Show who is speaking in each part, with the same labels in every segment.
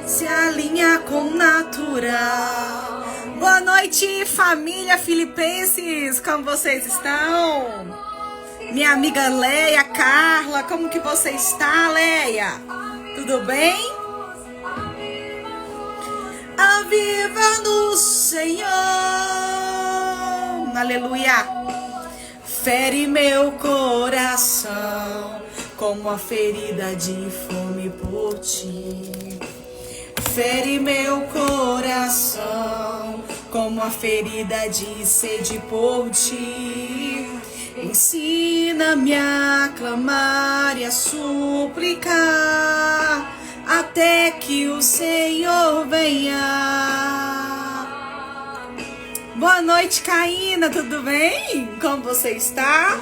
Speaker 1: se alinha com o natural. Boa noite, família Filipenses, como vocês estão? Minha amiga Leia, Carla, como que você está, Leia? Tudo bem? Aviva no Senhor, aleluia. Fere meu coração como a ferida de fome por ti. Fere meu coração como a ferida de sede por ti. Ensina-me a clamar e a suplicar até que o Senhor venha. Boa noite, Caína, tudo bem? Como você está?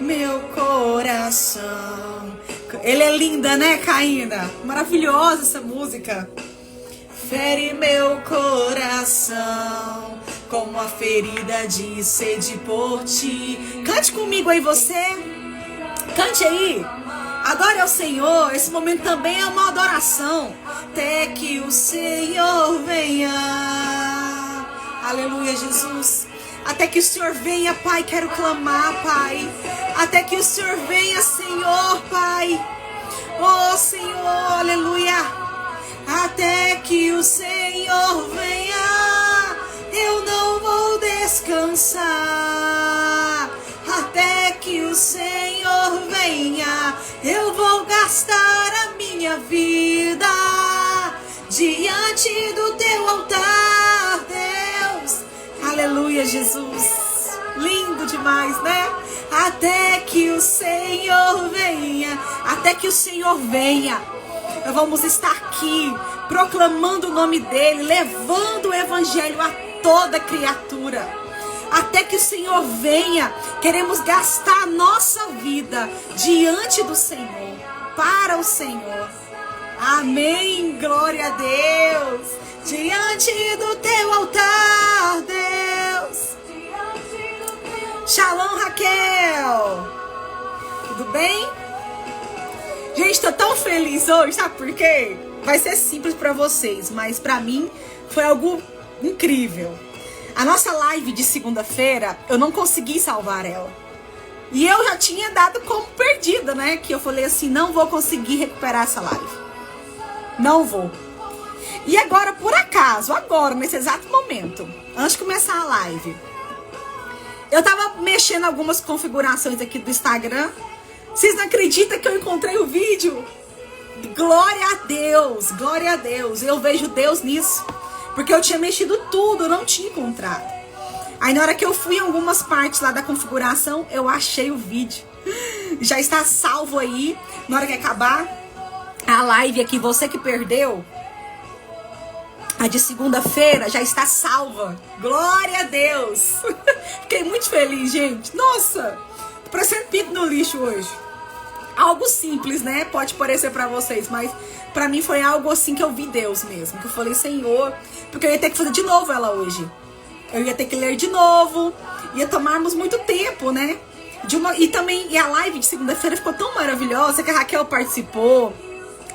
Speaker 1: Meu coração. Ele é linda, né, Caína? Maravilhosa essa música. Fere meu coração como a ferida de sede por ti. Cante comigo aí, você. Cante aí. Adore ao Senhor. Esse momento também é uma adoração. Até que o Senhor venha. Aleluia, Jesus. Até que o Senhor venha, Pai. Quero clamar, Pai. Até que o Senhor venha, Senhor, Pai. Oh, Senhor, aleluia. Até que o Senhor venha, eu não vou descansar. Até que o Senhor venha, eu vou gastar a minha vida diante do teu altar, Deus. Aleluia, Jesus. Lindo demais, né? Até que o Senhor venha, até que o Senhor venha. Nós vamos estar aqui proclamando o nome dele, levando o evangelho a toda criatura. Até que o Senhor venha, queremos gastar a nossa vida diante do Senhor, para o Senhor. Amém, glória a Deus. Diante do teu altar, Deus. Shalom, Raquel. Tudo bem? Gente, tô tão feliz hoje, sabe por quê? Vai ser simples pra vocês, mas pra mim foi algo incrível. A nossa live de segunda-feira, eu não consegui salvar ela. E eu já tinha dado como perdida, né? Que eu falei assim, não vou conseguir recuperar essa live. Não vou. E agora, por acaso, agora, nesse exato momento, antes de começar a live, eu tava mexendo algumas configurações aqui do Instagram. Vocês não acreditam que eu encontrei o vídeo? Glória a Deus, glória a Deus. Eu vejo Deus nisso. Porque eu tinha mexido tudo, eu não tinha encontrado. Aí na hora que eu fui em algumas partes lá da configuração, eu achei o vídeo. Já está salvo aí. Na hora que acabar a live aqui, você que perdeu, a de segunda-feira já está salva. Glória a Deus. Fiquei muito feliz, gente. Nossa, tô parecendo pinto no lixo hoje. Algo simples, né? Pode parecer pra vocês, mas pra mim foi algo assim que eu vi Deus mesmo. Que eu falei, Senhor, porque eu ia ter que fazer de novo ela hoje. Eu ia ter que ler de novo. Ia tomarmos muito tempo, né? E a live de segunda-feira ficou tão maravilhosa que a Raquel participou.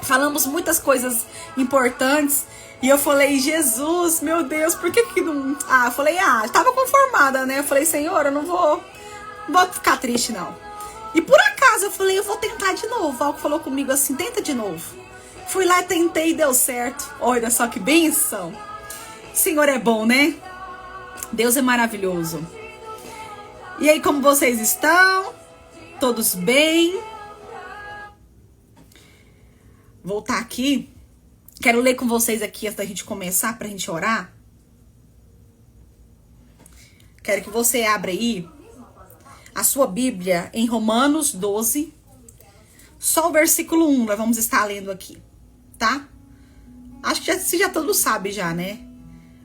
Speaker 1: Falamos muitas coisas importantes. E eu falei, Jesus, meu Deus, por que não... eu falei, tava conformada, né? Eu falei, Senhor, eu não vou ficar triste, não. E por acaso eu falei, eu vou tentar de novo. O Alco falou comigo assim, tenta de novo. Fui lá, tentei e deu certo. Olha só que bênção. O Senhor é bom, né? Deus é maravilhoso. E aí, como vocês estão? Todos bem? Voltar aqui. Quero ler com vocês aqui antes da gente começar, pra gente orar. Quero que você abra aí a sua Bíblia em Romanos 12, só o versículo 1, nós vamos estar lendo aqui, tá? Acho que você já todos sabem já, né?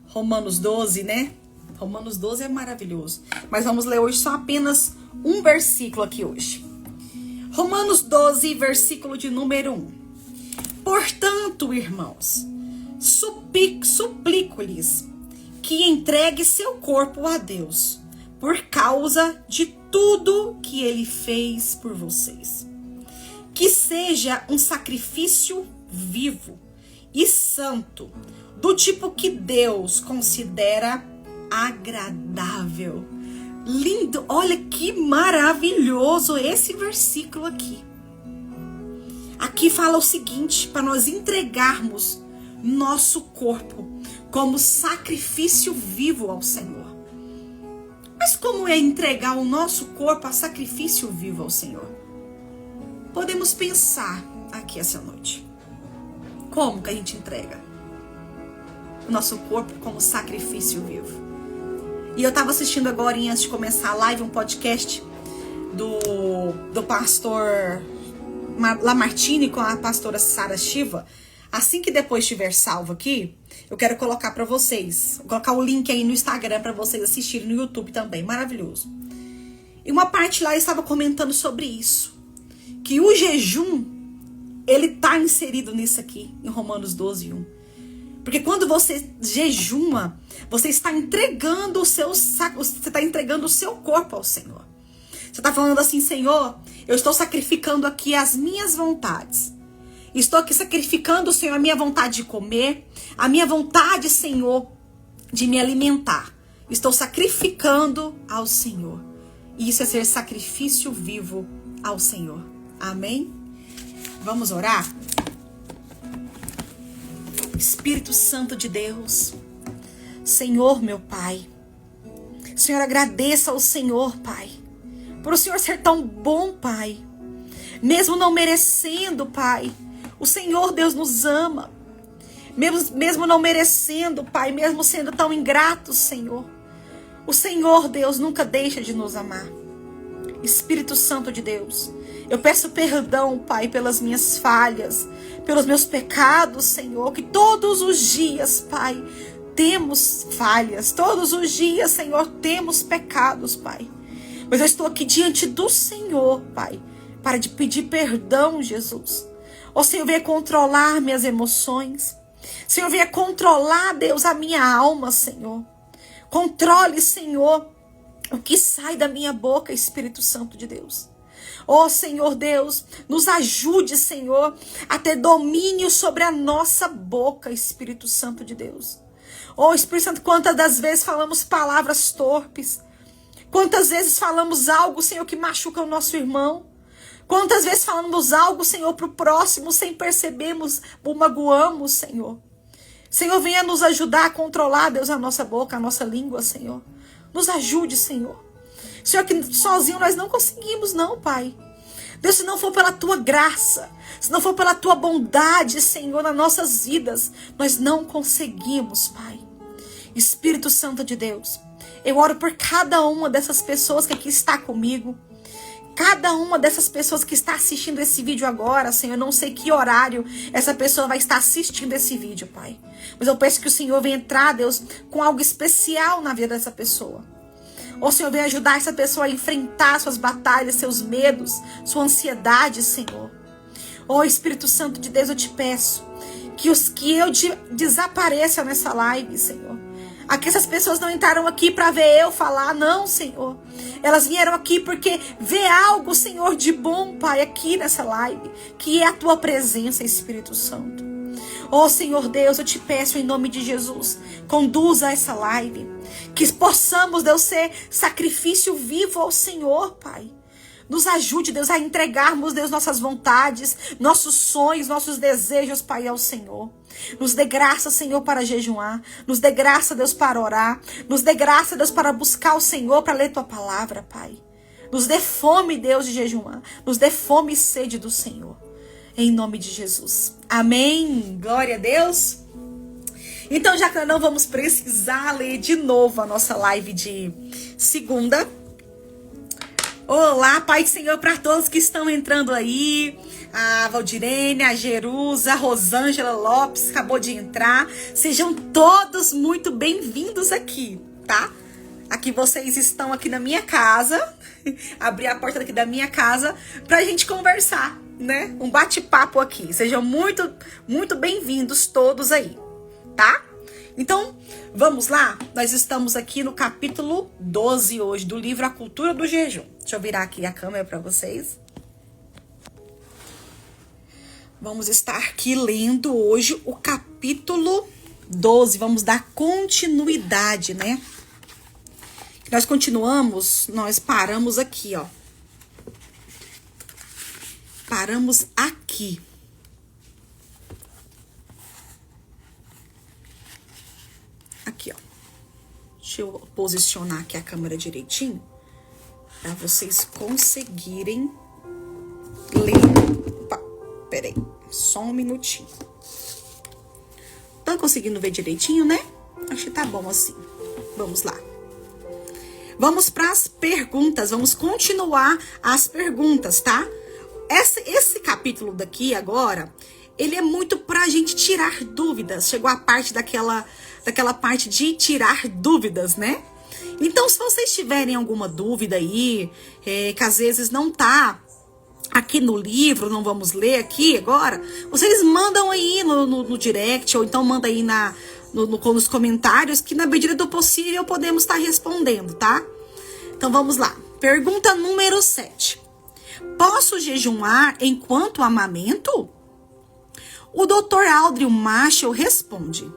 Speaker 1: Romanos 12, né? Romanos 12 é maravilhoso. Mas vamos ler hoje só apenas um versículo aqui hoje. Romanos 12, versículo de número 1. Portanto, irmãos, suplico-lhes que entregue seu corpo a Deus, por causa de tudo que ele fez por vocês. Que seja um sacrifício vivo, e santo, do tipo que Deus considera agradável. Lindo, olha que maravilhoso esse versículo aqui. Aqui fala o seguinte, para nós entregarmos nosso corpo como sacrifício vivo ao Senhor. Mas como é entregar o nosso corpo a sacrifício vivo ao Senhor? Podemos pensar aqui essa noite. Como que a gente entrega o nosso corpo como sacrifício vivo? E eu estava assistindo agora, antes de começar a live, um podcast do pastor Lamartine com a pastora Sara Shiva. Assim que depois estiver salvo aqui, eu quero colocar para vocês, vou colocar o link aí no Instagram para vocês assistirem, no YouTube também, maravilhoso. E uma parte lá estava comentando sobre isso, que o jejum, ele tá inserido nisso aqui, em Romanos 12:1. Porque quando você jejuma, você está entregando você está entregando o seu corpo ao Senhor. Você está falando assim, Senhor, eu estou sacrificando aqui as minhas vontades. Estou aqui sacrificando, Senhor, a minha vontade de comer, a minha vontade, Senhor, de me alimentar. Estou sacrificando ao Senhor. E isso é ser sacrifício vivo ao Senhor. Amém? Vamos orar? Espírito Santo de Deus, Senhor, meu Pai, Senhor, agradeça ao Senhor, Pai, por o Senhor ser tão bom, Pai, mesmo não merecendo, Pai. O Senhor, Deus, nos ama. Mesmo não merecendo, Pai, mesmo sendo tão ingrato, Senhor. O Senhor, Deus, nunca deixa de nos amar. Espírito Santo de Deus, eu peço perdão, Pai, pelas minhas falhas, pelos meus pecados, Senhor, que todos os dias, Pai, temos falhas. Todos os dias, Senhor, temos pecados, Pai. Mas eu estou aqui diante do Senhor, Pai, para te pedir perdão, Jesus. Ó Senhor, venha controlar minhas emoções. Senhor, venha controlar, Deus, a minha alma, Senhor. Controle, Senhor, o que sai da minha boca, Espírito Santo de Deus. Ó Senhor Deus, nos ajude, Senhor, a ter domínio sobre a nossa boca, Espírito Santo de Deus. Ó Espírito Santo, quantas das vezes falamos palavras torpes? Quantas vezes falamos algo, Senhor, que machuca o nosso irmão? Quantas vezes falamos algo, Senhor, para o próximo, sem percebermos, o magoamos, Senhor. Senhor, venha nos ajudar a controlar, Deus, a nossa boca, a nossa língua, Senhor. Nos ajude, Senhor. Senhor, que sozinho nós não conseguimos, não, Pai. Deus, se não for pela Tua graça, se não for pela Tua bondade, Senhor, nas nossas vidas, nós não conseguimos, Pai. Espírito Santo de Deus, eu oro por cada uma dessas pessoas que aqui está comigo. Cada uma dessas pessoas que está assistindo esse vídeo agora, Senhor, eu não sei que horário essa pessoa vai estar assistindo esse vídeo, Pai. Mas eu peço que o Senhor venha entrar, Deus, com algo especial na vida dessa pessoa. Ó Senhor, venha ajudar essa pessoa a enfrentar suas batalhas, seus medos, sua ansiedade, Senhor. Ó Espírito Santo de Deus, eu te peço que eu desapareça nessa live, Senhor. Aqui essas pessoas não entraram aqui para ver eu falar, não, Senhor. Elas vieram aqui porque vê algo, Senhor, de bom, Pai, aqui nessa live, que é a Tua presença, Espírito Santo. Ó Senhor Deus, eu te peço em nome de Jesus, conduza essa live, que possamos, Deus, ser sacrifício vivo ao Senhor, Pai. Nos ajude, Deus, a entregarmos, Deus, nossas vontades, nossos sonhos, nossos desejos, Pai, ao Senhor. Nos dê graça, Senhor, para jejuar. Nos dê graça, Deus, para orar. Nos dê graça, Deus, para buscar o Senhor, para ler Tua palavra, Pai. Nos dê fome, Deus, de jejuar. Nos dê fome e sede do Senhor. Em nome de Jesus. Amém. Glória a Deus. Então, já que nós não vamos precisar ler de novo a nossa live de segunda. Olá, Pai do Senhor, para todos que estão entrando aí. A Valdirene, a Jerusa, a Rosângela Lopes acabou de entrar. Sejam todos muito bem-vindos aqui, tá? Aqui vocês estão aqui na minha casa. Abri a porta aqui da minha casa pra gente conversar, né? Um bate-papo aqui. Sejam muito, muito bem-vindos todos aí, tá? Então, vamos lá? Nós estamos aqui no capítulo 12 hoje do livro A Cultura do Jejum. Deixa eu virar aqui a câmera para vocês. Vamos estar aqui lendo hoje o capítulo 12. Vamos dar continuidade, né? Nós continuamos, nós paramos aqui, ó. Paramos aqui. Aqui, ó. Deixa eu posicionar aqui a câmera direitinho, para vocês conseguirem ler. Opa, peraí, só um minutinho. Tá conseguindo ver direitinho, né? Acho que tá bom assim. Vamos lá. Vamos para as perguntas, vamos continuar as perguntas, tá? Esse capítulo daqui agora, ele é muito pra gente tirar dúvidas. Chegou a parte daquela parte de tirar dúvidas, né? Então, se vocês tiverem alguma dúvida aí, que às vezes não tá aqui no livro, não vamos ler aqui agora, vocês mandam aí no direct, ou então manda aí nos comentários, que na medida do possível podemos estar respondendo, tá? Então vamos lá. Pergunta número 7. Posso jejuar enquanto amamento? O Dr. Aldrin Marshall responde: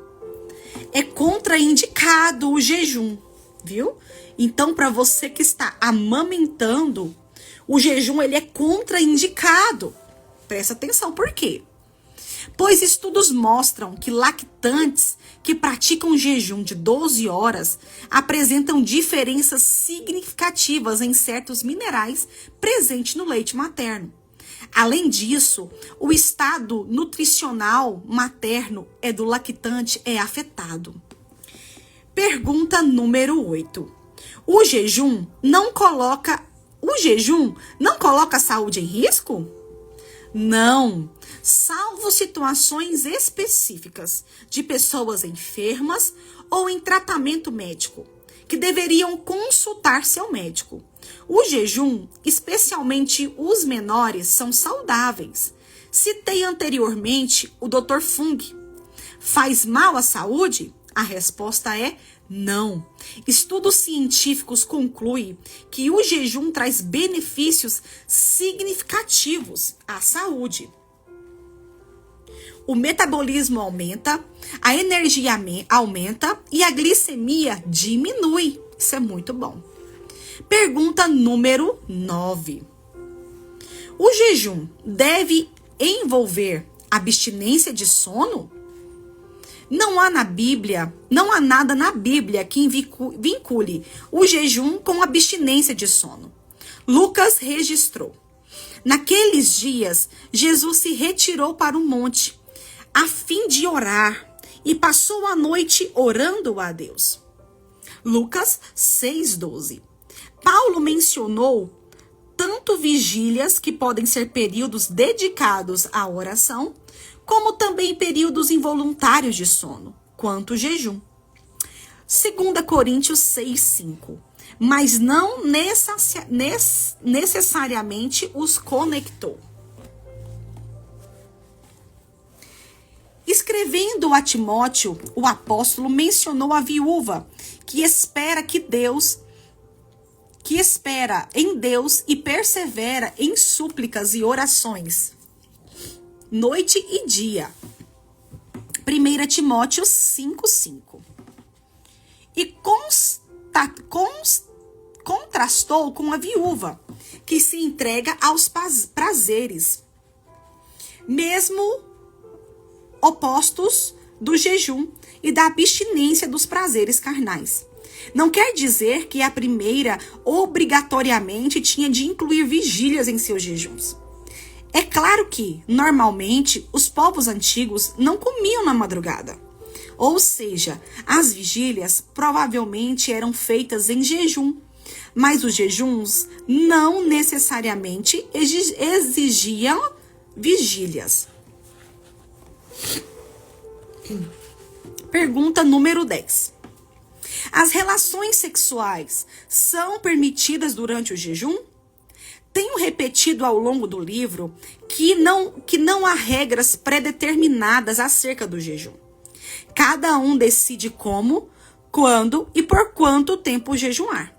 Speaker 1: é contraindicado o jejum, viu? Então, para você que está amamentando, o jejum ele é contraindicado. Presta atenção, por quê? Pois estudos mostram que lactantes que praticam jejum de 12 horas apresentam diferenças significativas em certos minerais presentes no leite materno. Além disso, o estado nutricional materno do lactante é afetado. Pergunta número 8. O jejum não coloca a saúde em risco? Não, salvo situações específicas de pessoas enfermas ou em tratamento médico, que deveriam consultar seu médico. O jejum, especialmente os menores, são saudáveis. Citei anteriormente o Dr. Fung. Faz mal à saúde? A resposta é não. Estudos científicos concluem que o jejum traz benefícios significativos à saúde. O metabolismo aumenta, a energia aumenta e a glicemia diminui. Isso é muito bom. Pergunta número 9. O jejum deve envolver abstinência de sono? Não há nada na Bíblia que vincule o jejum com abstinência de sono. Lucas registrou: naqueles dias, Jesus se retirou para um monte, a fim de orar, e passou a noite orando a Deus. Lucas 6:12. Paulo mencionou tanto vigílias, que podem ser períodos dedicados à oração, como também períodos involuntários de sono, quanto jejum. 2 Coríntios 6:5. Mas não necessariamente os conectou. Escrevendo a Timóteo, o apóstolo mencionou a viúva que espera em Deus e persevera em súplicas e orações, noite e dia. 1 Timóteo 5:5. E contrastou com a viúva, que se entrega aos prazeres, mesmo opostos do jejum e da abstinência dos prazeres carnais. Não quer dizer que a primeira obrigatoriamente tinha de incluir vigílias em seus jejuns. É claro que, normalmente, os povos antigos não comiam na madrugada. Ou seja, as vigílias provavelmente eram feitas em jejum, mas os jejuns não necessariamente exigiam vigílias. Pergunta número 10. As relações sexuais são permitidas durante o jejum? Tenho repetido ao longo do livro que não há regras pré-determinadas acerca do jejum. Cada um decide como, quando e por quanto tempo jejuar.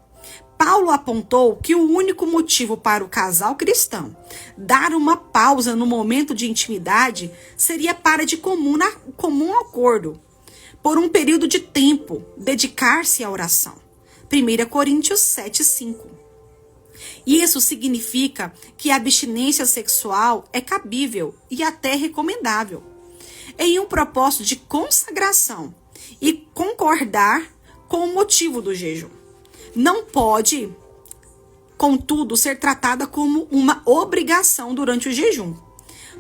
Speaker 1: Paulo apontou que o único motivo para o casal cristão dar uma pausa no momento de intimidade seria para de comum acordo, por um período de tempo, dedicar-se à oração. 1 Coríntios 7:5. Isso significa que a abstinência sexual é cabível e até recomendável, em um propósito de consagração e concordar com o motivo do jejum. Não pode, contudo, ser tratada como uma obrigação durante o jejum.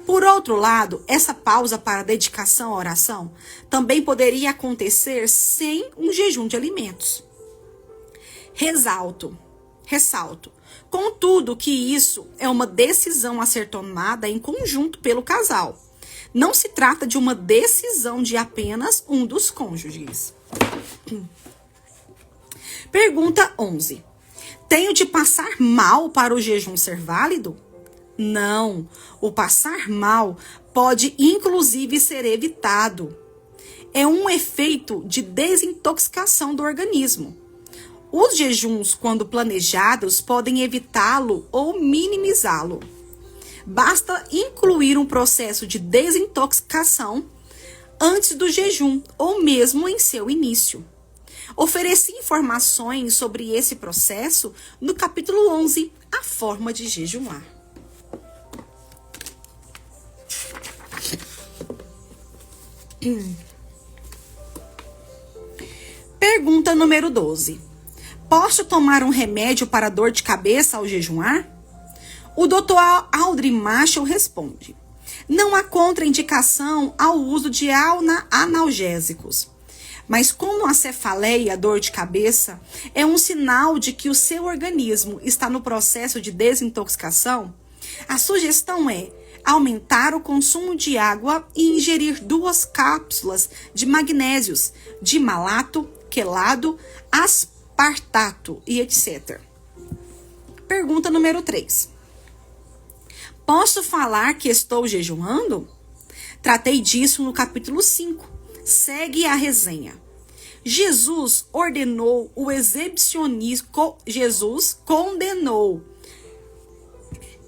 Speaker 1: Por outro lado, essa pausa para dedicação à oração também poderia acontecer sem um jejum de alimentos. Ressalto, contudo, que isso é uma decisão a ser tomada em conjunto pelo casal. Não se trata de uma decisão de apenas um dos cônjuges. Pergunta 11. Tenho de passar mal para o jejum ser válido? Não. O passar mal pode inclusive ser evitado. É um efeito de desintoxicação do organismo. Os jejuns, quando planejados, podem evitá-lo ou minimizá-lo. Basta incluir um processo de desintoxicação antes do jejum ou mesmo em seu início. Ofereci informações sobre esse processo no capítulo 11, A Forma de Jejuar. Pergunta número 12. Posso tomar um remédio para dor de cabeça ao jejuar? O Dr. Aldrin Marshall responde: não há contraindicação ao uso de analgésicos. Mas como a cefaleia e a dor de cabeça é um sinal de que o seu organismo está no processo de desintoxicação, a sugestão é aumentar o consumo de água e ingerir 2 cápsulas de magnésios, de malato, quelado, aspartato e etc. Pergunta número 3. Posso falar que estou jejuando? Tratei disso no capítulo 5. Segue a resenha. Jesus ordenou o exibicionismo. Jesus condenou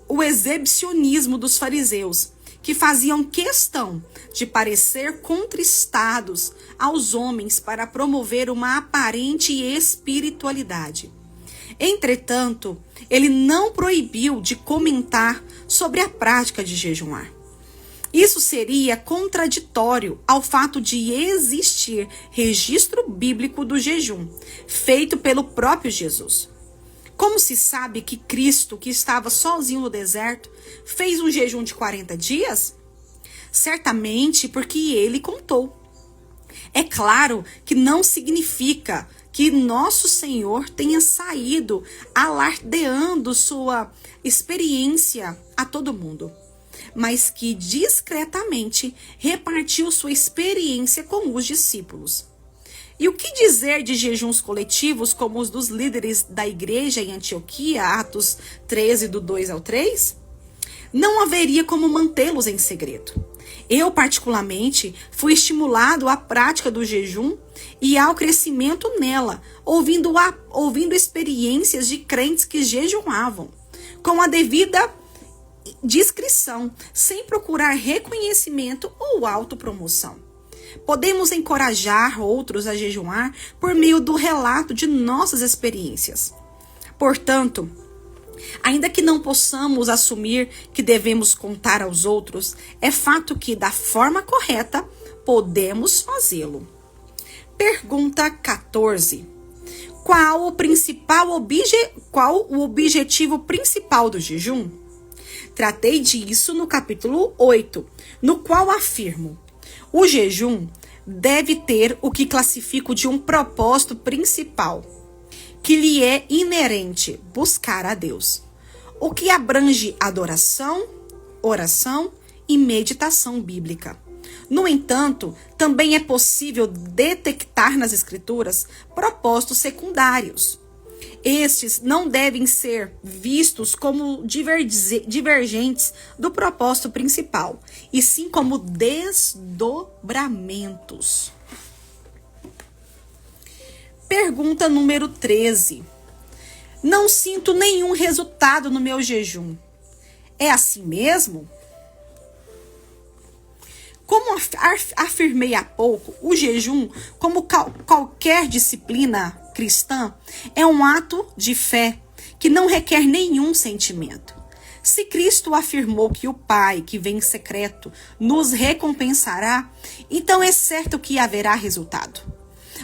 Speaker 1: o exibicionismo dos fariseus, que faziam questão de parecer contristados aos homens para promover uma aparente espiritualidade. Entretanto, ele não proibiu de comentar sobre a prática de jejuar. Isso seria contraditório ao fato de existir registro bíblico do jejum, feito pelo próprio Jesus. Como se sabe que Cristo, que estava sozinho no deserto, fez um jejum de 40 dias? Certamente porque ele contou. É claro que não significa que nosso Senhor tenha saído alardeando sua experiência a todo mundo, mas que discretamente repartiu sua experiência com os discípulos. E o que dizer de jejuns coletivos como os dos líderes da igreja em Antioquia, Atos 13, do 2 ao 3? Não haveria como mantê-los em segredo. Eu, particularmente, fui estimulado à prática do jejum e ao crescimento nela, ouvindo experiências de crentes que jejuavam, com a devida discrição, sem procurar reconhecimento ou autopromoção. Podemos encorajar outros a jejuar por meio do relato de nossas experiências. Portanto, ainda que não possamos assumir que devemos contar aos outros, é fato que, da forma correta, podemos fazê-lo. Pergunta 14. Qual o objetivo principal do jejum? Tratei disso no capítulo 8, no qual afirmo: o jejum deve ter o que classifico de um propósito principal, que lhe é inerente: buscar a Deus, o que abrange adoração, oração e meditação bíblica. No entanto, também é possível detectar nas Escrituras propósitos secundários. Estes não devem ser vistos como divergentes do propósito principal, e sim como desdobramentos. Pergunta número 13. Não sinto nenhum resultado no meu jejum. É assim mesmo? Como afirmei há pouco, o jejum, como qualquer disciplina cristã, é um ato de fé que não requer nenhum sentimento. Se Cristo afirmou que o Pai, que vem em secreto, nos recompensará, então é certo que haverá resultado.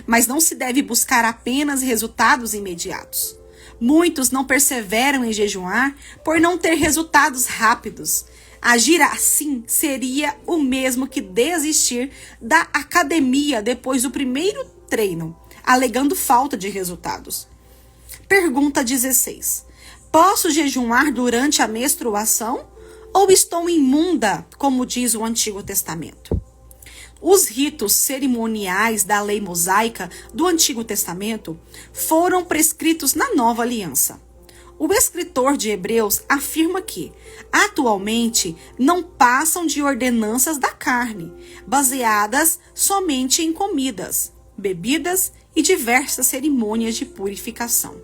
Speaker 1: Mas não se deve buscar apenas resultados imediatos. Muitos não perseveram em jejuar por não ter resultados rápidos. Agir assim seria o mesmo que desistir da academia depois do primeiro treino, alegando falta de resultados. Pergunta 16. Posso jejuar durante a menstruação? Ou estou imunda, como diz o Antigo Testamento? Os ritos cerimoniais da lei mosaica do Antigo Testamento foram prescritos na Nova Aliança. O escritor de Hebreus afirma que, atualmente, não passam de ordenanças da carne, baseadas somente em comidas, bebidas e diversas cerimônias de purificação,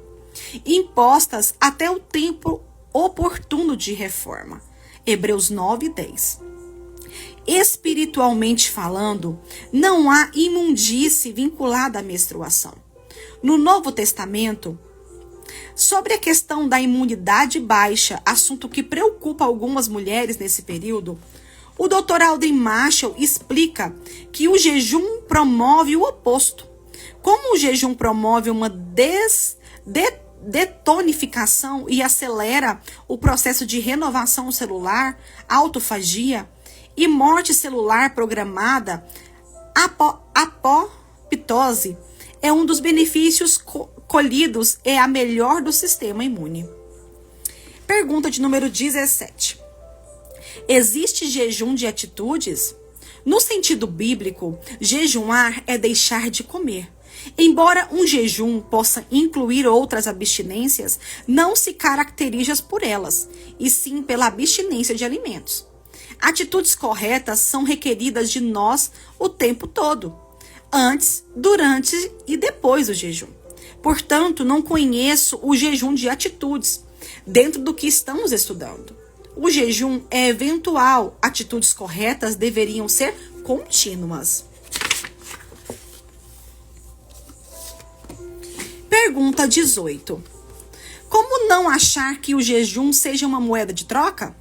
Speaker 1: impostas até o tempo oportuno de reforma. Hebreus 9:10. Espiritualmente falando, não há imundície vinculada à menstruação. No Novo Testamento, sobre a questão da imunidade baixa, assunto que preocupa algumas mulheres nesse período, o Dr. Aldrin Marshall explica que o jejum promove o oposto. Como o jejum promove uma detonificação e acelera o processo de renovação celular, autofagia e morte celular programada, a apoptose é um dos benefícios colhidos é a melhor do sistema imune. Pergunta de número 17. Existe jejum de atitudes? No sentido bíblico, jejuar é deixar de comer. Embora um jejum possa incluir outras abstinências, não se caracteriza por elas, e sim pela abstinência de alimentos. Atitudes corretas são requeridas de nós o tempo todo, antes, durante e depois do jejum. Portanto, não conheço o jejum de atitudes dentro do que estamos estudando. O jejum é eventual, atitudes corretas deveriam ser contínuas. Pergunta 18. Como não achar que o jejum seja uma moeda de troca?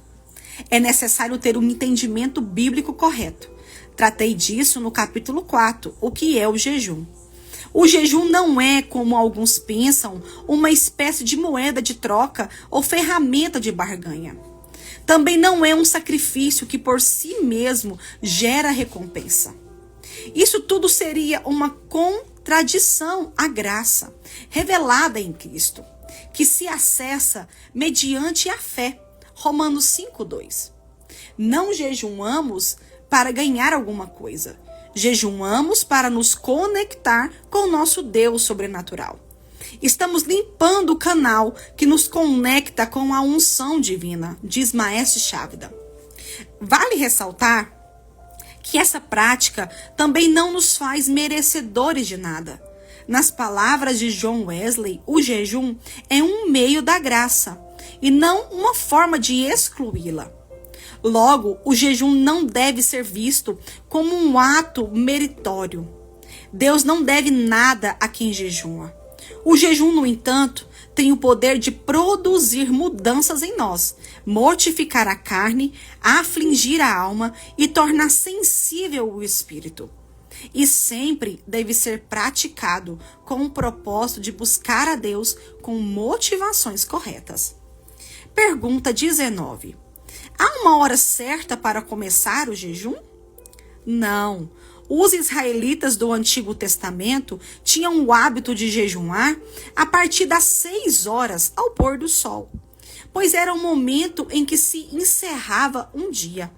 Speaker 1: É necessário ter um entendimento bíblico correto. Tratei disso no capítulo 4, o que é o jejum. O jejum não é, como alguns pensam, uma espécie de moeda de troca ou ferramenta de barganha. Também não é um sacrifício que por si mesmo gera recompensa. Isso tudo seria uma contradição à graça revelada em Cristo, que se acessa mediante a fé. Romanos 5:2. Não jejuamos para ganhar alguma coisa. Jejuamos para nos conectar com o nosso Deus sobrenatural. Estamos limpando o canal que nos conecta com a unção divina, diz Maestro Chávida. Vale ressaltar que essa prática também não nos faz merecedores de nada. Nas palavras de John Wesley, o jejum é um meio da graça e não uma forma de excluí-la. Logo, o jejum não deve ser visto como um ato meritório. Deus não deve nada a quem jejua. O jejum, no entanto, tem o poder de produzir mudanças em nós, mortificar a carne, afligir a alma e tornar sensível o espírito. E sempre deve ser praticado com o propósito de buscar a Deus com motivações corretas. Pergunta 19. Há uma hora certa para começar o jejum? Não. Os israelitas do Antigo Testamento tinham o hábito de jejuar a partir das 6 horas ao pôr do sol, pois era o momento em que se encerrava um dia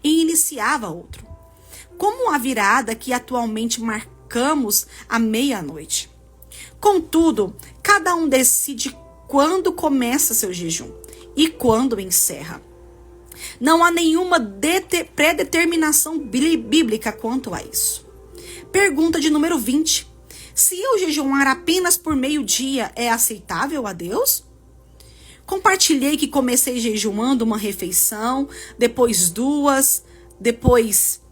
Speaker 1: e iniciava outro, como a virada que atualmente marcamos à meia-noite. Contudo, cada um decide quando começa seu jejum e quando encerra. Não há nenhuma predeterminação bíblica quanto a isso. Pergunta de número 20. Se eu jejuar apenas por meio-dia, é aceitável a Deus? Compartilhei que comecei jejuando uma refeição, depois 2, depois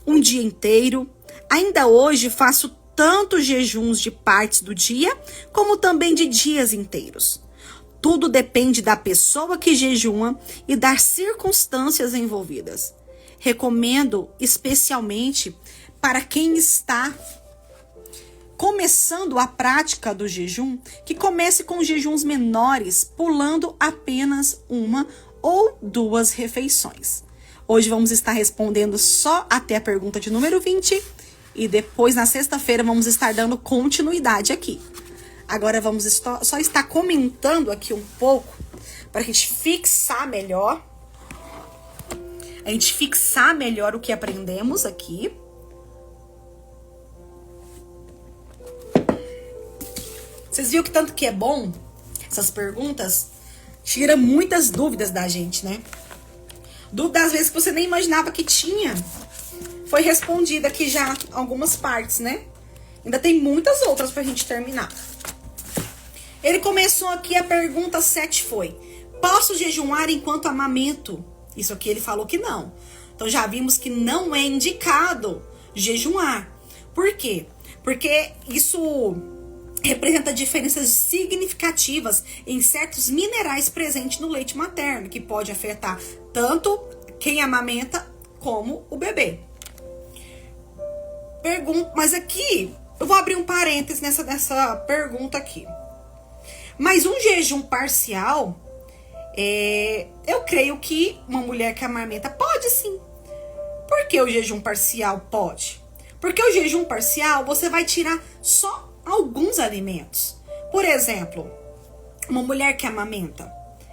Speaker 1: um dia inteiro. Ainda hoje faço tanto jejuns de partes do dia, como também de dias inteiros. Tudo depende da pessoa que jejua e das circunstâncias envolvidas. Recomendo especialmente para quem está começando a prática do jejum, que comece com jejuns menores, pulando apenas 1 ou 2 refeições. Hoje vamos estar respondendo só até a pergunta de número 20 e depois na sexta-feira vamos estar dando continuidade aqui. Agora vamos só estar comentando aqui um pouco para a gente fixar melhor. A gente fixar melhor o que aprendemos aqui. Vocês viram que tanto que é bom? Essas perguntas tiram muitas dúvidas da gente, né? Dúvidas às vezes que você nem imaginava que tinha. Foi respondida aqui já algumas partes, né? Ainda tem muitas outras pra gente terminar. Ele começou aqui, a pergunta 7 foi: posso jejuar enquanto amamento? Isso aqui ele falou que não. Então já vimos que não é indicado jejuar. Por quê? Porque isso representa diferenças significativas em certos minerais presentes no leite materno, que pode afetar tanto quem amamenta como o bebê. Mas aqui, eu vou abrir um parênteses nessa pergunta aqui. Mas um jejum parcial, eu creio que uma mulher que amamenta pode sim. Por que o jejum parcial pode? Porque o jejum parcial, você vai tirar só alguns alimentos. Por exemplo, uma mulher que amamenta,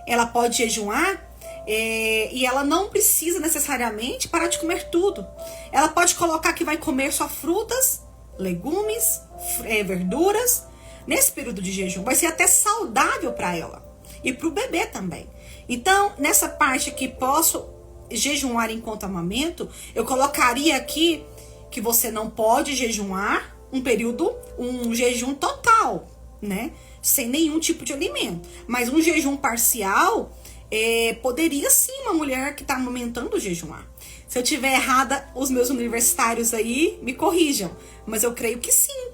Speaker 1: ela pode jejuar e ela não precisa necessariamente parar de comer tudo. Ela pode colocar que vai comer só frutas, legumes, verduras. Nesse período de jejum vai ser até saudável para ela e para o bebê também. Então, nessa parte aqui, posso jejuar enquanto amamento, eu colocaria aqui que você não pode jejuar um jejum total, né? Sem nenhum tipo de alimento. Mas um jejum parcial, poderia sim uma mulher que está amamentando jejuar. Se eu tiver errada, os meus universitários aí me corrijam. Mas eu creio que sim.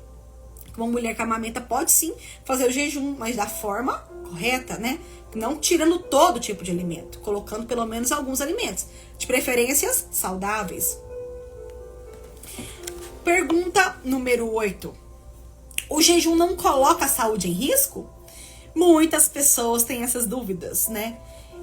Speaker 1: Uma mulher que amamenta pode sim fazer o jejum, mas da forma correta, né? Não tirando todo tipo de alimento, colocando pelo menos alguns alimentos, de preferências saudáveis. Pergunta número 8. O jejum não coloca a saúde em risco? Muitas pessoas têm essas dúvidas, né?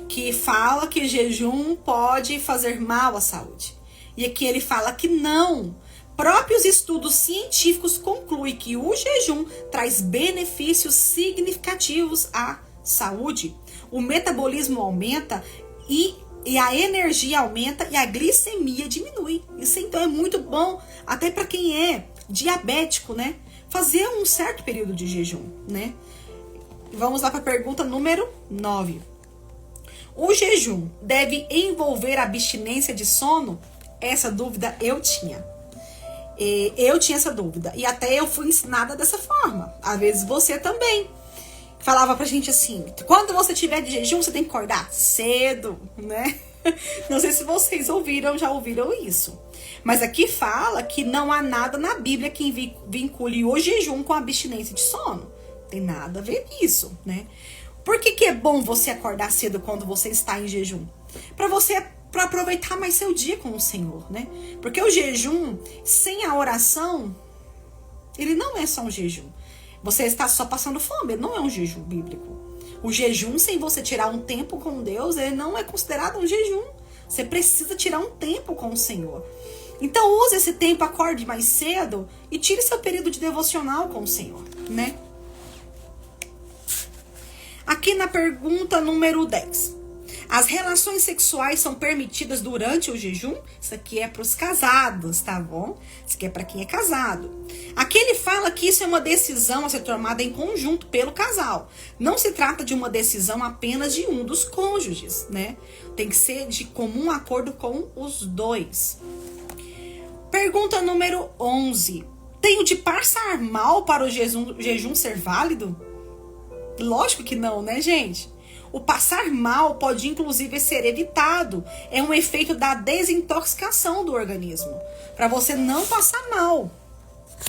Speaker 1: Que fala que jejum pode fazer mal à saúde. E aqui ele fala que não. Próprios estudos científicos concluem que o jejum traz benefícios significativos à saúde. O metabolismo aumenta e a energia aumenta e a glicemia diminui. Isso então é muito bom, até para quem é diabético, né? Fazer um certo período de jejum, né? Vamos lá para a pergunta número 9. O jejum deve envolver abstinência de sono? Essa dúvida eu tinha. Eu tinha essa dúvida. E até eu fui ensinada dessa forma. Às vezes você também. Falava pra gente assim: quando você tiver de jejum, você tem que acordar cedo, né? Não sei se vocês já ouviram isso. Mas aqui fala que não há nada na Bíblia que vincule o jejum com a abstinência de sono. Tem nada a ver isso, né? Por que é bom você acordar cedo quando você está em jejum? Para aproveitar mais seu dia com o Senhor, né? Porque o jejum, sem a oração, ele não é só um jejum. Você está só passando fome, ele não é um jejum bíblico. O jejum, sem você tirar um tempo com Deus, ele não é considerado um jejum. Você precisa tirar um tempo com o Senhor. Então, use esse tempo, acorde mais cedo e tire seu período de devocional com o Senhor, né? Aqui na pergunta número 10. As relações sexuais são permitidas durante o jejum? Isso aqui é para os casados, tá bom? Isso aqui é para quem é casado. Aqui ele fala que isso é uma decisão a ser tomada em conjunto pelo casal. Não se trata de uma decisão apenas de um dos cônjuges, né? Tem que ser de comum acordo com os dois. Pergunta número 11. Tenho de passar mal para o jejum ser válido? Lógico que não, né, gente? O passar mal pode inclusive ser evitado. É um efeito da desintoxicação do organismo, para você não passar mal.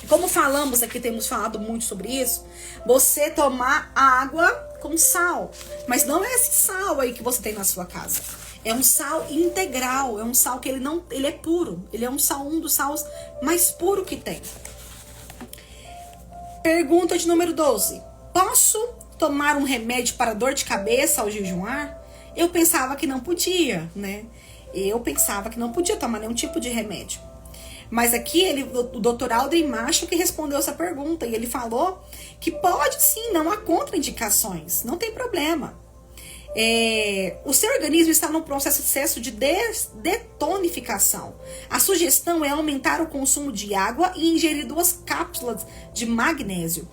Speaker 1: Como falamos aqui, temos falado muito sobre isso, você tomar água com sal. Mas não é esse sal aí que você tem na sua casa. É um sal integral, é um sal que ele é puro. Ele é um dos salos mais puros que tem. Pergunta de número 12. Posso tomar um remédio para dor de cabeça ao jejuar? Eu pensava que não podia, né? Eu pensava que não podia tomar nenhum tipo de remédio. Mas aqui o Dr. Aldrin Macho que respondeu essa pergunta. E ele falou que pode sim, não há contraindicações. Não tem problema. O seu organismo está num processo de detonificação. A sugestão é aumentar o consumo de água e ingerir 2 cápsulas de magnésio.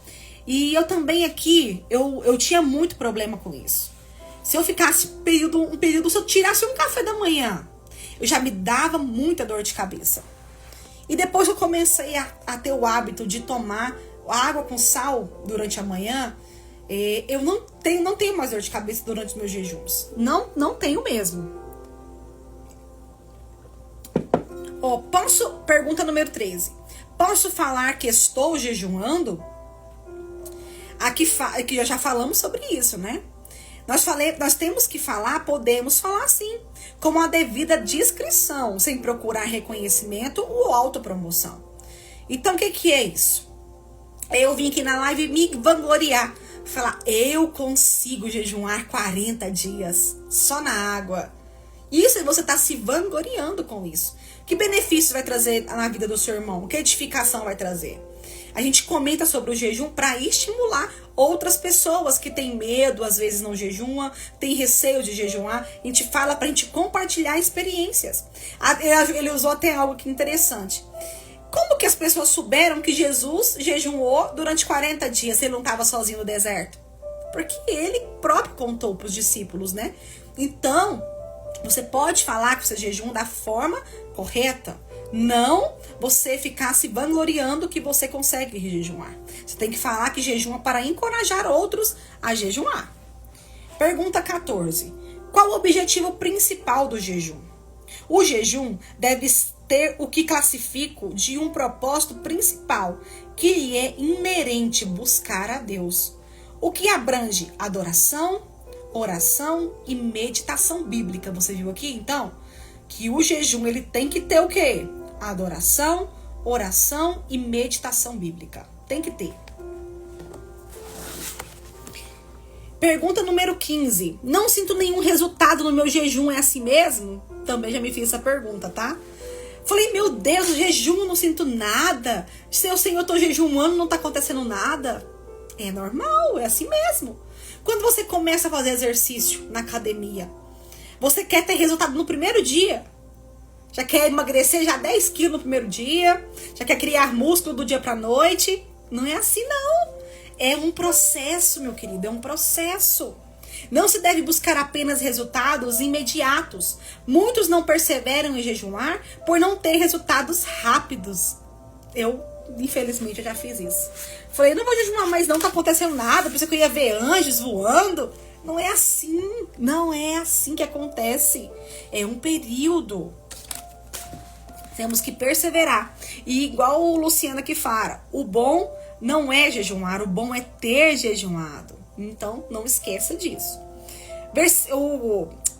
Speaker 1: E eu também aqui, eu tinha muito problema com isso. Se eu ficasse um período, se eu tirasse um café da manhã, eu já me dava muita dor de cabeça. E depois eu comecei a ter o hábito de tomar água com sal durante a manhã. Eu não tenho mais dor de cabeça durante os meus jejuns. Não tenho mesmo. Pergunta número 13. Posso falar que estou jejuando? Aqui já falamos sobre isso, né? Nós temos que falar, podemos falar sim, com a devida discrição, sem procurar reconhecimento ou autopromoção. Então, o que é isso? Eu vim aqui na live me vangloriar, falar, eu consigo jejuar 40 dias só na água. Isso, você está se vangloriando com isso. Que benefício vai trazer na vida do seu irmão? Que edificação vai trazer? A gente comenta sobre o jejum para estimular outras pessoas que têm medo, às vezes não jejuam, têm receio de jejuar. A gente fala para a gente compartilhar experiências. Ele usou até algo que interessante. Como que as pessoas souberam que Jesus jejuou durante 40 dias se ele não estava sozinho no deserto? Porque ele próprio contou para os discípulos, né? Então, você pode falar que você jejum da forma correta. Não você ficar se vangloriando que você consegue jejuar. Você tem que falar que jejuma para encorajar outros a jejuar. Pergunta 14. Qual o objetivo principal do jejum? O jejum deve ter o que classifico de um propósito principal, que lhe é inerente buscar a Deus. O que abrange adoração, oração e meditação bíblica. Você viu aqui, então? Que o jejum ele tem que ter o quê? Adoração, oração e meditação bíblica. Tem que ter. Pergunta número 15. Não sinto nenhum resultado no meu jejum, é assim mesmo? Também já me fiz essa pergunta, tá? Falei, meu Deus, jejum, não sinto nada. Senhor, eu tô jejuando, não tá acontecendo nada. É normal, é assim mesmo. Quando você começa a fazer exercício na academia, você quer ter resultado no primeiro dia. Já quer emagrecer já 10 quilos no primeiro dia. Já quer criar músculo do dia pra noite. Não é assim, não. É um processo, meu querido. É um processo. Não se deve buscar apenas resultados imediatos. Muitos não perseveram em jejuar por não ter resultados rápidos. Infelizmente, eu já fiz isso. Falei, não vou jejuar mais não, tá acontecendo nada. Pensei que eu ia ver anjos voando. Não é assim. Não é assim que acontece. É um período. Temos que perseverar. E igual o Luciano aqui fala, o bom não é jejuar, o bom é ter jejuado. Então, não esqueça disso.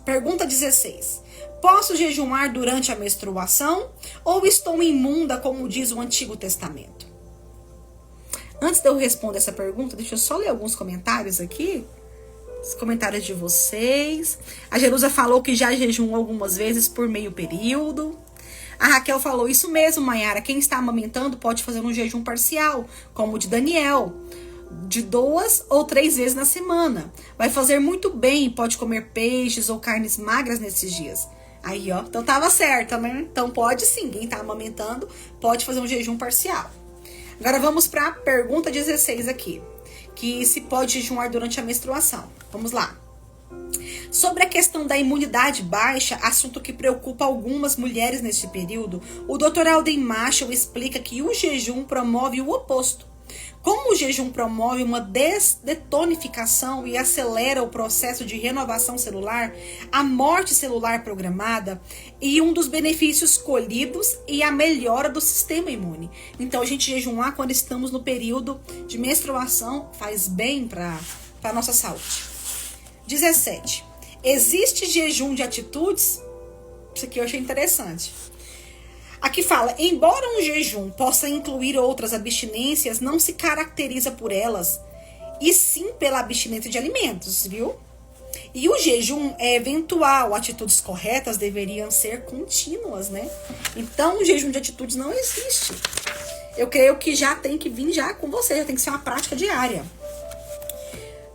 Speaker 1: Pergunta 16. Posso jejuar durante a menstruação ou estou imunda, como diz o Antigo Testamento? Antes de eu responder essa pergunta, deixa eu só ler alguns comentários aqui. Os comentários de vocês. A Jerusa falou que já jejuou algumas vezes por meio período. A Raquel falou, isso mesmo, Mayara, quem está amamentando pode fazer um jejum parcial, como o de Daniel, de 2 ou 3 vezes na semana. Vai fazer muito bem, pode comer peixes ou carnes magras nesses dias. Aí, ó, então tava certa, né? Então pode sim, quem está amamentando pode fazer um jejum parcial. Agora vamos para a pergunta 16 aqui, que se pode jejuar durante a menstruação. Vamos lá. Sobre a questão da imunidade baixa, assunto que preocupa algumas mulheres neste período, o Dr. Aldrin Marshall explica que o jejum promove o oposto. Como o jejum promove uma desdetonificação e acelera o processo de renovação celular, a morte celular programada e um dos benefícios colhidos e a melhora do sistema imune. Então, a gente jejuar quando estamos no período de menstruação faz bem para a nossa saúde. 17. Existe jejum de atitudes? Isso aqui eu achei interessante. Aqui fala, embora um jejum possa incluir outras abstinências, não se caracteriza por elas, e sim pela abstinência de alimentos, viu? E o jejum é eventual, atitudes corretas deveriam ser contínuas, né? Então, o jejum de atitudes não existe. Eu creio que já tem que vir já com você, já tem que ser uma prática diária.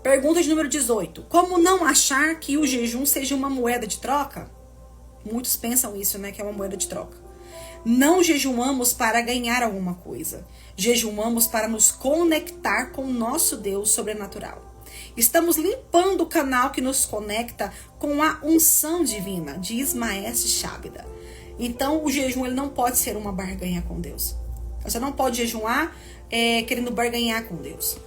Speaker 1: Pergunta de número 18. Como não achar que o jejum seja uma moeda de troca? Muitos pensam isso, né? Que é uma moeda de troca. Não jejuamos para ganhar alguma coisa. Jejuamos para nos conectar com o nosso Deus sobrenatural. Estamos limpando o canal que nos conecta com a unção divina, diz Maestro Shabda. Então, o jejum ele não pode ser uma barganha com Deus. Você não pode jejuar querendo barganhar com Deus.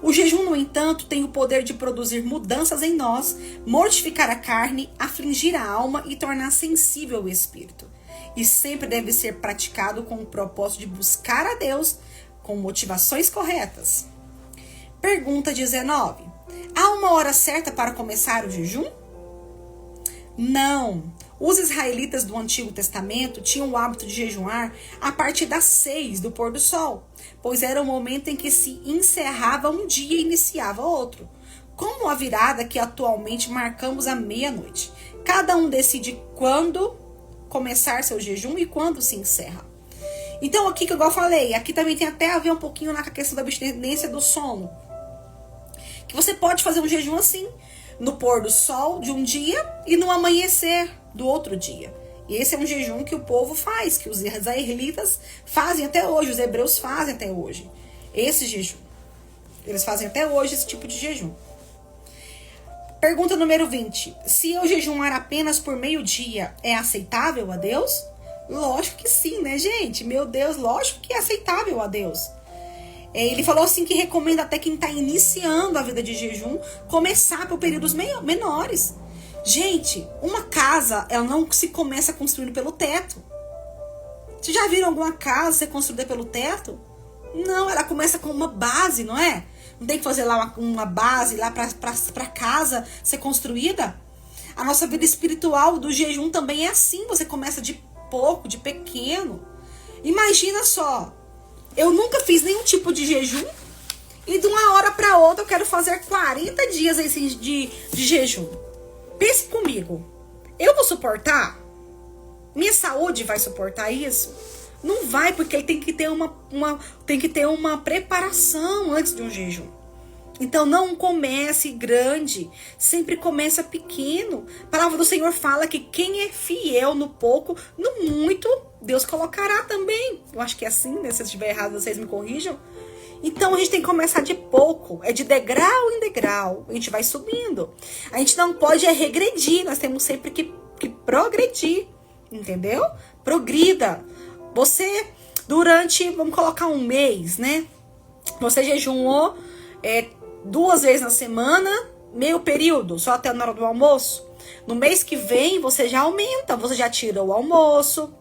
Speaker 1: O jejum, no entanto, tem o poder de produzir mudanças em nós, mortificar a carne, afligir a alma e tornar sensível o espírito. E sempre deve ser praticado com o propósito de buscar a Deus com motivações corretas. Pergunta 19. Há uma hora certa para começar o jejum? Não. Os israelitas do Antigo Testamento tinham o hábito de jejuar a partir das 6 do pôr do sol, pois era o momento em que se encerrava um dia e iniciava outro. Como a virada que atualmente marcamos à meia-noite. Cada um decide quando começar seu jejum e quando se encerra. Então aqui que eu falei, aqui também tem até a ver um pouquinho na questão da abstinência do sono. Que você pode fazer um jejum assim, no pôr do sol de um dia e no amanhecer do outro dia. E esse é um jejum que o povo faz, que os israelitas fazem até hoje, os hebreus fazem até hoje. Esse jejum. Eles fazem até hoje esse tipo de jejum. Pergunta número 20. Se eu jejuar apenas por meio-dia, é aceitável a Deus? Lógico que sim, né, gente? Meu Deus, lógico que é aceitável a Deus. Ele falou assim que recomenda até quem está iniciando a vida de jejum começar por períodos menores. Gente, uma casa, ela não se começa construindo pelo teto. Vocês já viram alguma casa ser construída pelo teto? Não, ela começa com uma base, não é? Não tem que fazer lá uma base lá para casa ser construída? A nossa vida espiritual do jejum também é assim. Você começa de pouco, de pequeno. Imagina só. Eu nunca fiz nenhum tipo de jejum. E de uma hora para outra eu quero fazer 40 dias de jejum. Pense comigo. Eu vou suportar? Minha saúde vai suportar isso? Não vai, porque tem que ter uma preparação antes de um jejum. Então não comece grande, sempre começa pequeno. A palavra do Senhor fala que quem é fiel no pouco, no muito, Deus colocará também. Eu acho que é assim, né? Se eu estiver errado, vocês me corrijam. Então a gente tem que começar de pouco, é de degrau em degrau, a gente vai subindo. A gente não pode regredir, nós temos sempre que progredir, entendeu? Progrida. Você, durante, vamos colocar um mês, né? Você jejuou 2 vezes na semana, meio período, só até na hora do almoço. No mês que vem, você já aumenta, você já tira o almoço.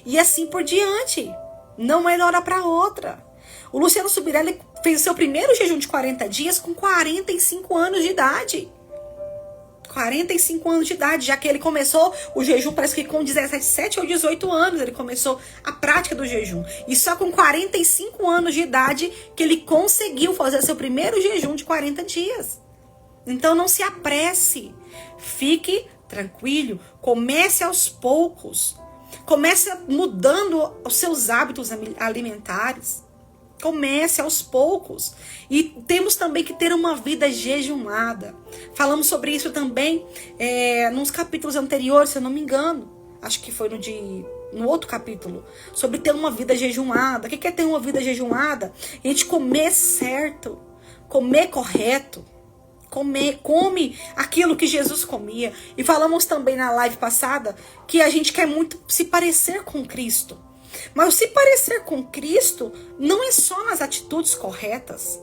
Speaker 1: E assim por diante. Não é de uma hora para outra. O Luciano Subirelli fez o seu primeiro jejum de 40 dias com 45 anos de idade. 45 anos de idade, já que ele começou o jejum, parece que com 17 ou 18 anos ele começou a prática do jejum. E só com 45 anos de idade que ele conseguiu fazer seu primeiro jejum de 40 dias. Então não se apresse, fique tranquilo, comece aos poucos. Comece mudando os seus hábitos alimentares. Comece aos poucos. E temos também que ter uma vida jejumada. Falamos sobre isso também nos capítulos anteriores, se eu não me engano. Acho que foi no outro capítulo. Sobre ter uma vida jejumada. O que é ter uma vida jejumada? A gente comer certo. Comer correto. Come aquilo que Jesus comia. E falamos também na live passada que a gente quer muito se parecer com Cristo. Mas o se parecer com Cristo não é só nas atitudes corretas.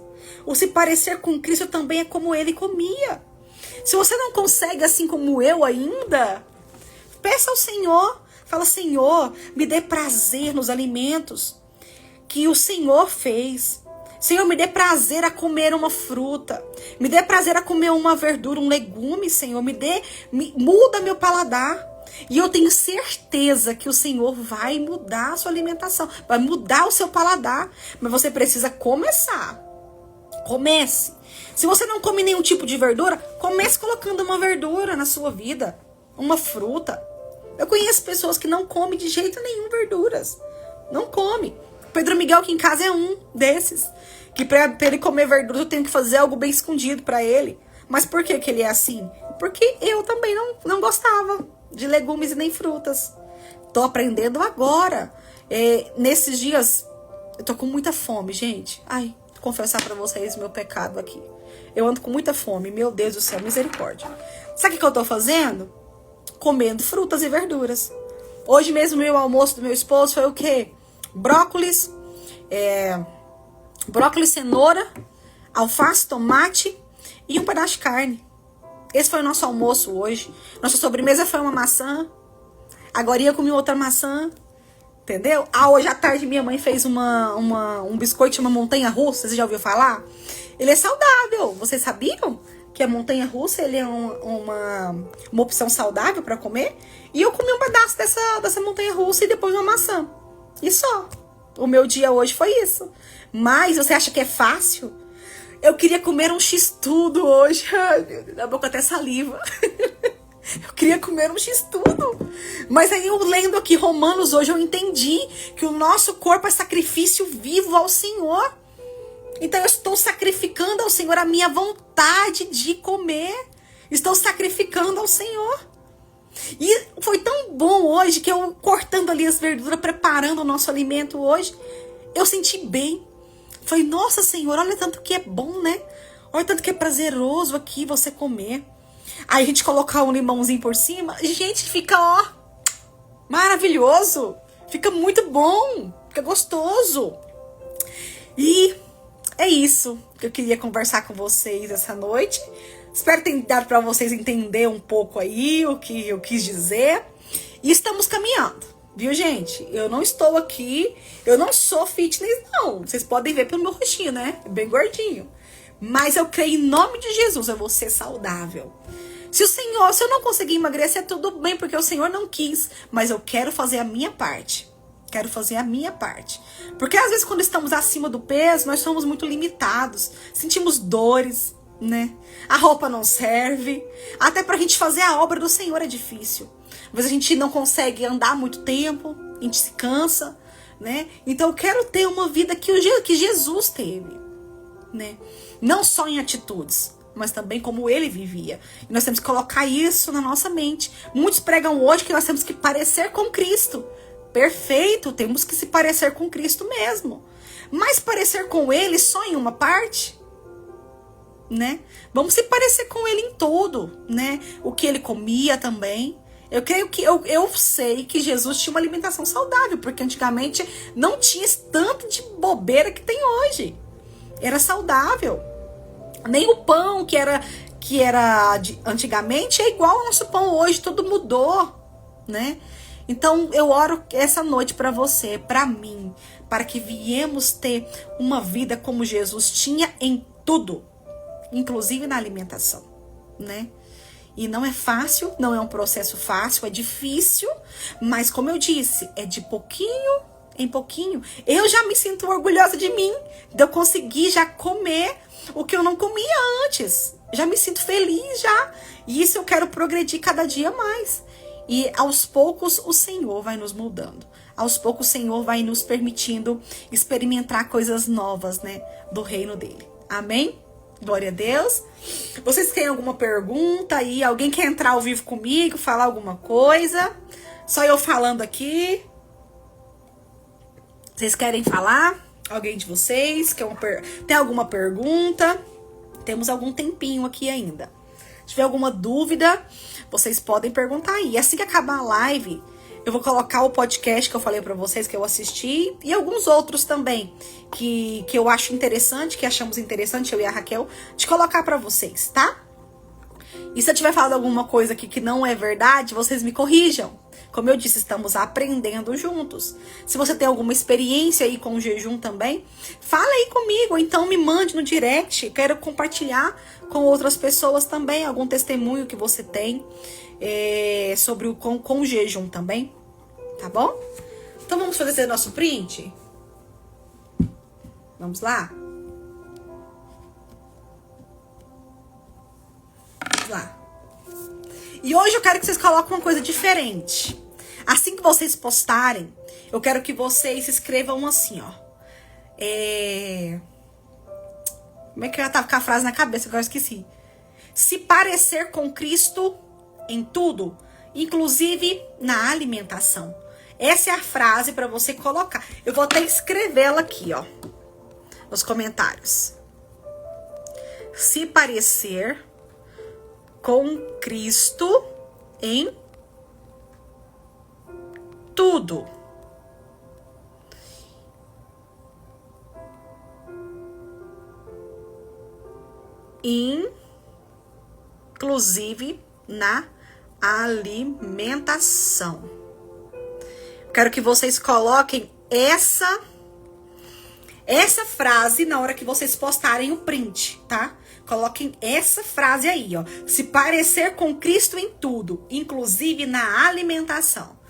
Speaker 1: O se parecer com Cristo também é como ele comia. Se você não consegue assim como eu ainda, peça ao Senhor. Fala, Senhor, me dê prazer nos alimentos que o Senhor fez. Senhor, me dê prazer a comer uma fruta. Me dê prazer a comer uma verdura, um legume, Senhor. Muda meu paladar. E eu tenho certeza que o Senhor vai mudar a sua alimentação. Vai mudar o seu paladar. Mas você precisa começar. Comece. Se você não come nenhum tipo de verdura, comece colocando uma verdura na sua vida. Uma fruta. Eu conheço pessoas que não comem de jeito nenhum verduras. Não come. Pedro Miguel aqui em casa é um desses. Que pra ele comer verduras eu tenho que fazer algo bem escondido pra ele. Mas por que ele é assim? Porque eu também não gostava de legumes e nem frutas. Tô aprendendo agora. Nesses dias, eu tô com muita fome, gente. Ai, vou confessar pra vocês meu pecado aqui. Eu ando com muita fome, meu Deus do céu, misericórdia. Sabe o que eu tô fazendo? Comendo frutas e verduras. Hoje mesmo, meu almoço do meu esposo foi o quê? Brócolis, cenoura, alface, tomate e um pedaço de carne. Esse foi o nosso almoço hoje. Nossa sobremesa foi uma maçã. Agora eu comi outra maçã. Entendeu? Hoje à tarde minha mãe fez um biscoito de uma montanha-russa. Você já ouviu falar? Ele é saudável. Vocês sabiam que a montanha-russa ele é uma opção saudável para comer? E eu comi um pedaço dessa montanha-russa e depois uma maçã. E só. O meu dia hoje foi isso. Mas você acha que é fácil? Eu queria comer um x-tudo hoje. Ai, meu Deus, na boca até saliva. Eu queria comer um x-tudo. Mas aí eu lendo aqui Romanos hoje, eu entendi que o nosso corpo é sacrifício vivo ao Senhor. Então eu estou sacrificando ao Senhor a minha vontade de comer. Estou sacrificando ao Senhor. E foi tão bom hoje que eu cortando ali as verduras, preparando o nosso alimento hoje, eu senti bem. Falei, nossa Senhor, olha tanto que é bom, né? Olha tanto que é prazeroso aqui você comer. Aí a gente colocar um limãozinho por cima, gente, fica, ó, maravilhoso. Fica muito bom, fica gostoso. E é isso que eu queria conversar com vocês essa noite. Espero ter dado para vocês entender um pouco aí o que eu quis dizer. E estamos caminhando, viu, gente? Eu não estou aqui, eu não sou fitness, não. Vocês podem ver pelo meu rostinho, né? É bem gordinho. Mas eu creio em nome de Jesus, eu vou ser saudável. Se eu não conseguir emagrecer, tudo bem, porque o Senhor não quis. Mas eu quero fazer a minha parte. Quero fazer a minha parte. Porque às vezes quando estamos acima do peso, nós somos muito limitados. Sentimos dores, né? A roupa não serve. Até pra gente fazer a obra do Senhor é difícil. Às vezes a gente não consegue andar muito tempo, a gente se cansa, né? Então eu quero ter uma vida que Jesus teve, né? Não só em atitudes, mas também como ele vivia. E nós temos que colocar isso na nossa mente. Muitos pregam hoje que nós temos que parecer com Cristo. Perfeito, temos que se parecer com Cristo mesmo. Mas parecer com ele só em uma parte, né? Vamos se parecer com ele em todo, né? O que ele comia também. Eu creio que eu sei que Jesus tinha uma alimentação saudável, porque antigamente não tinha esse tanto de bobeira que tem hoje. Era saudável. Nem o pão que era antigamente é igual ao nosso pão hoje, tudo mudou, né? Então eu oro essa noite para você, para mim, para que viemos ter uma vida como Jesus tinha em tudo, inclusive na alimentação, né? E não é fácil, não é um processo fácil, é difícil, mas como eu disse, é de pouquinho em pouquinho. Eu já me sinto orgulhosa de mim, de eu conseguir já comer o que eu não comia antes. Já me sinto feliz já. E isso eu quero progredir cada dia mais. E aos poucos o Senhor vai nos moldando. Aos poucos o Senhor vai nos permitindo experimentar coisas novas, né, do reino dele. Amém? Glória a Deus. Vocês têm alguma pergunta aí? Alguém quer entrar ao vivo comigo, falar alguma coisa? Só eu falando aqui. Vocês querem falar? Alguém de vocês? Tem alguma pergunta? Temos algum tempinho aqui ainda. Se tiver alguma dúvida, vocês podem perguntar aí. E assim que acabar a live, Eu vou colocar o podcast que eu falei pra vocês, que eu assisti, e alguns outros também, que eu acho interessante, que achamos interessante, eu e a Raquel, de colocar pra vocês, tá? E se eu tiver falado alguma coisa aqui que não é verdade, vocês me corrijam. Como eu disse, estamos aprendendo juntos. Se você tem alguma experiência aí com o jejum também, fala aí comigo, ou então me mande no direct. Quero compartilhar com outras pessoas também, algum testemunho que você tem sobre com o jejum também, tá bom? Então vamos fazer esse nosso print? Vamos lá? Vamos lá. E hoje eu quero que vocês coloquem uma coisa diferente. Assim que vocês postarem, eu quero que vocês escrevam assim, ó. Como é que eu já tava com a frase na cabeça? Agora eu esqueci. Se parecer com Cristo em tudo, inclusive na alimentação. Essa é a frase para você colocar. Eu vou até escrevê-la aqui, ó, nos comentários. Se parecer com Cristo em tudo. Inclusive na alimentação. Quero que vocês coloquem essa frase na hora que vocês postarem o print, tá? Coloquem essa frase aí, ó. Se parecer com Cristo em tudo, inclusive na alimentação.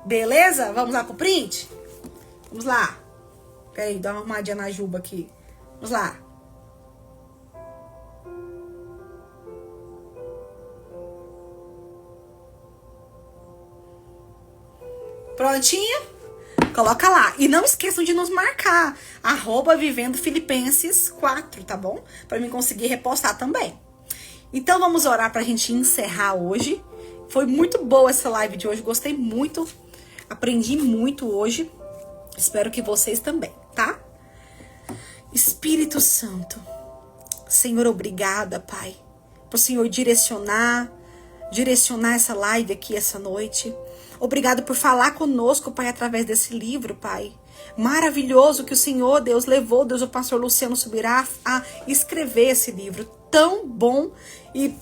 Speaker 1: Beleza? Vamos lá pro print? Vamos lá. Peraí, dá uma arrumadinha na juba aqui. Vamos lá. Prontinho? Coloca lá. E não esqueçam de nos marcar. @vivendofilipenses4, tá bom? Pra mim conseguir repostar também. Então vamos orar pra gente encerrar hoje. Foi muito boa essa live de hoje. Gostei muito. Aprendi muito hoje. Espero que vocês também, tá? Espírito Santo. Senhor, obrigada, Pai. Por Senhor direcionar essa live aqui essa noite. Obrigado por falar conosco, Pai, através desse livro, Pai. Maravilhoso que o Senhor, Deus, levou, Deus, o pastor Luciano Subirá a escrever esse livro tão bom e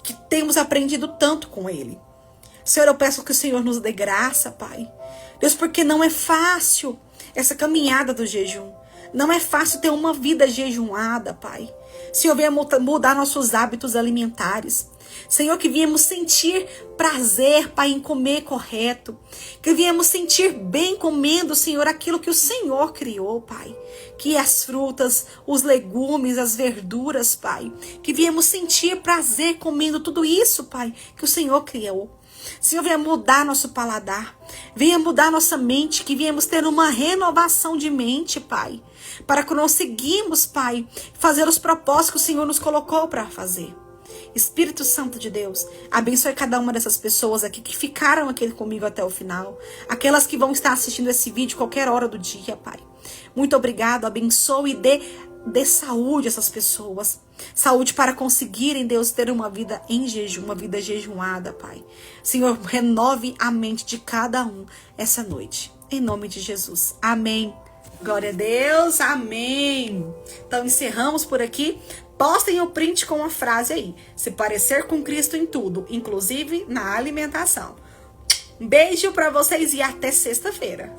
Speaker 1: que temos aprendido tanto com ele. Senhor, eu peço que o Senhor nos dê graça, Pai. Deus, porque não é fácil essa caminhada do jejum. Não é fácil ter uma vida jejuada, Pai. Senhor, venha mudar nossos hábitos alimentares. Senhor, que viemos sentir prazer, Pai, em comer correto. Que viemos sentir bem comendo, Senhor, aquilo que o Senhor criou, Pai. Que as frutas, os legumes, as verduras, Pai. Que viemos sentir prazer comendo tudo isso, Pai, que o Senhor criou. Senhor, venha mudar nosso paladar. Venha mudar nossa mente, que viemos ter uma renovação de mente, Pai. Para que conseguimos, Pai, fazer os propósitos que o Senhor nos colocou para fazer. Espírito Santo de Deus, abençoe cada uma dessas pessoas aqui que ficaram aqui comigo até o final. Aquelas que vão estar assistindo esse vídeo qualquer hora do dia, Pai. Muito obrigado, abençoe e dê saúde a essas pessoas. Saúde para conseguirem, Deus, ter uma vida em jejum, uma vida jejuada, Pai. Senhor, renove a mente de cada um essa noite. Em nome de Jesus. Amém. Glória a Deus. Amém. Então, encerramos por aqui. Postem o print com a frase aí. Se parecer com Cristo em tudo, inclusive na alimentação. Um beijo para vocês e até sexta-feira.